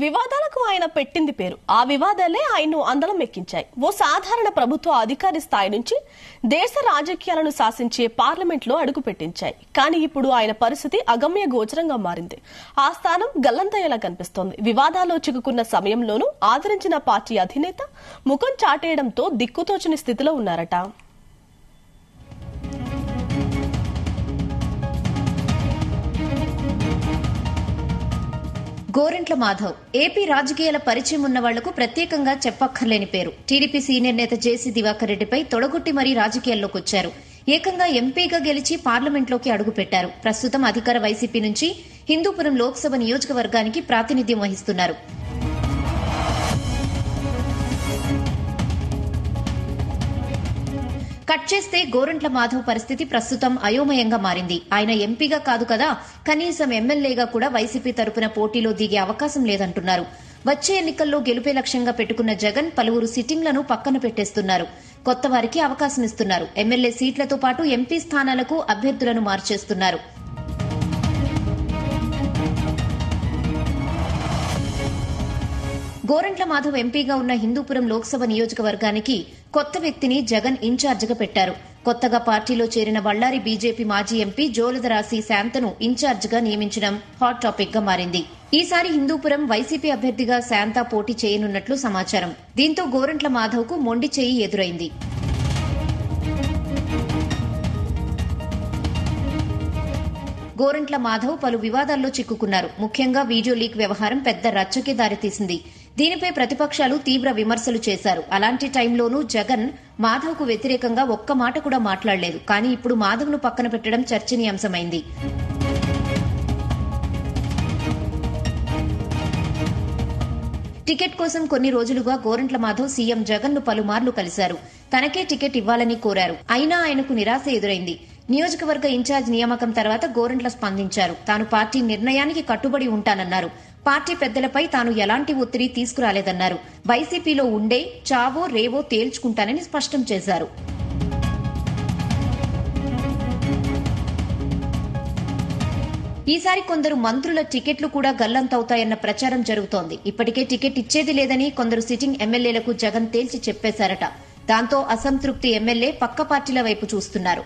వివాదాలకు ఆయన పెట్టింది పేరు. ఆ వివాదాలే ఆయన్ను అందలం ఎక్కించాయి. ఓ సాధారణ ప్రభుత్వ అధికారి స్థాయి నుంచి దేశ రాజకీయాలను శాసించే పార్లమెంట్లో అడుగు పెట్టించాయి. కానీ ఇప్పుడు ఆయన పరిస్థితి అగమ్య గోచరంగా మారింది. ఆ స్థానం గల్లంతయ్యేలా కనిపిస్తోంది. వివాదాల్లో చిక్కుకున్న సమయంలోనూ ఆదరించిన పార్టీ అధినేత ముఖం చాటేయడంతో దిక్కుతోచని స్థితిలో ఉన్నారట. గోరంట్ల మాధవ్ ఏపీ రాజకీయాల పరిచయం ఉన్న వాళ్లకు ప్రత్యేకంగా చెప్పక్కర్లేని పేరు. టీడీపీ సీనియర్ నేత జేసీ దివాకర్ రెడ్డిపై తొడగొట్టి మరీ రాజకీయాల్లోకి వచ్చారు. ఏకంగా ఎంపీగా గెలిచి పార్లమెంట్లోకి అడుగుపెట్టారు. ప్రస్తుతం అధికార వైసీపీ నుంచి హిందూపురం లోక్సభ నియోజకవర్గానికి ప్రాతినిధ్యం వహిస్తున్నారు. కట్ చేస్తే గోరంట్ల మాధవ్ పరిస్థితి ప్రస్తుతం అయోమయంగా మారింది. ఆయన ఎంపీగా కాదు కదా, కనీసం ఎమ్మెల్యేగా కూడా వైసీపీ తరపున పోటీలో దిగే అవకాశం లేదంటున్నారు. వచ్చే ఎన్నికల్లో గెలుపే లక్ష్యంగా పెట్టుకున్న జగన్ పలువురు సిట్టింగ్లను పక్కన పెట్టేస్తున్నారు. కొత్త వారికి అవకాశం ఇస్తున్నారు. ఎమ్మెల్యే సీట్లతో పాటు ఎంపీ స్థానాలకు అభ్యర్థులను మార్చేస్తున్నారు. గోరంట్ల మాధవ్ ఎంపీగా ఉన్న హిందూపురం లోక్సభ నియోజకవర్గానికి కొత్త వ్యక్తిని జగన్ ఇన్ఛార్జిగా పెట్టారు. కొత్తగా పార్టీలో చేరిన బళ్లారి బీజేపీ మాజీ ఎంపీ జోలదరాశి శాంతను ఇన్ఛార్జిగా నియమించడం హాట్ టాపిక్ గా మారింది. ఈసారి హిందూపురం వైసీపీ అభ్యర్థిగా శాంత పోటీ చేయనున్నట్లు సమాచారం. దీంతో గోరంట్ల మాధవ్ కు మొండి చేయి ఎదురైంది. గోరంట్ల మాధవ్ పలు వివాదాల్లో చిక్కుకున్నారు. ముఖ్యంగా వీడియో లీక్ వ్యవహారం పెద్ద రచ్చకే దారితీసింది. దీనిపై ప్రతిపక్షాలు తీవ్ర విమర్శలు చేశారు. అలాంటి టైంలోనూ జగన్ మాధవ్ కు వ్యతిరేకంగా ఒక్క మాట కూడా మాట్లాడలేదు. కానీ ఇప్పుడు మాధవ్ ను పక్కన పెట్టడం చర్చనీయాంశమైంది. టికెట్ కోసం కొన్ని రోజులుగా గోరంట్ల మాధవ్ సీఎం జగన్ ను పలుమార్లు కలిశారు. తనకే టికెట్ ఇవ్వాలని కోరారు. అయినా ఆయనకు నిరాశ ఎదురైంది. నియోజకవర్గ ఇన్ఛార్జ్ నియామకం తర్వాత గోరంట్ల స్పందించారు. తాను పార్టీ నిర్ణయానికి కట్టుబడి ఉంటానన్నారు. పార్టీ పెద్దలపై తాను ఎలాంటి ఒత్తిడి తీసుకురాలేదన్నారు. వైసీపీలో ఉండే చావో రేవో తేల్చుకుంటానని స్పష్టం చేశారు. ఈసారి కొందరు మంత్రుల టికెట్లు కూడా గల్లంతవుతాయన్న ప్రచారం జరుగుతోంది. ఇప్పటికే టికెట్ ఇచ్చేది లేదని కొందరు సిట్టింగ్ ఎమ్మెల్యేలకు జగన్ తేల్చి చెప్పేశారట. దాంతో అసంతృప్తి ఎమ్మెల్యే పక్క పార్టీల వైపు చూస్తున్నారు.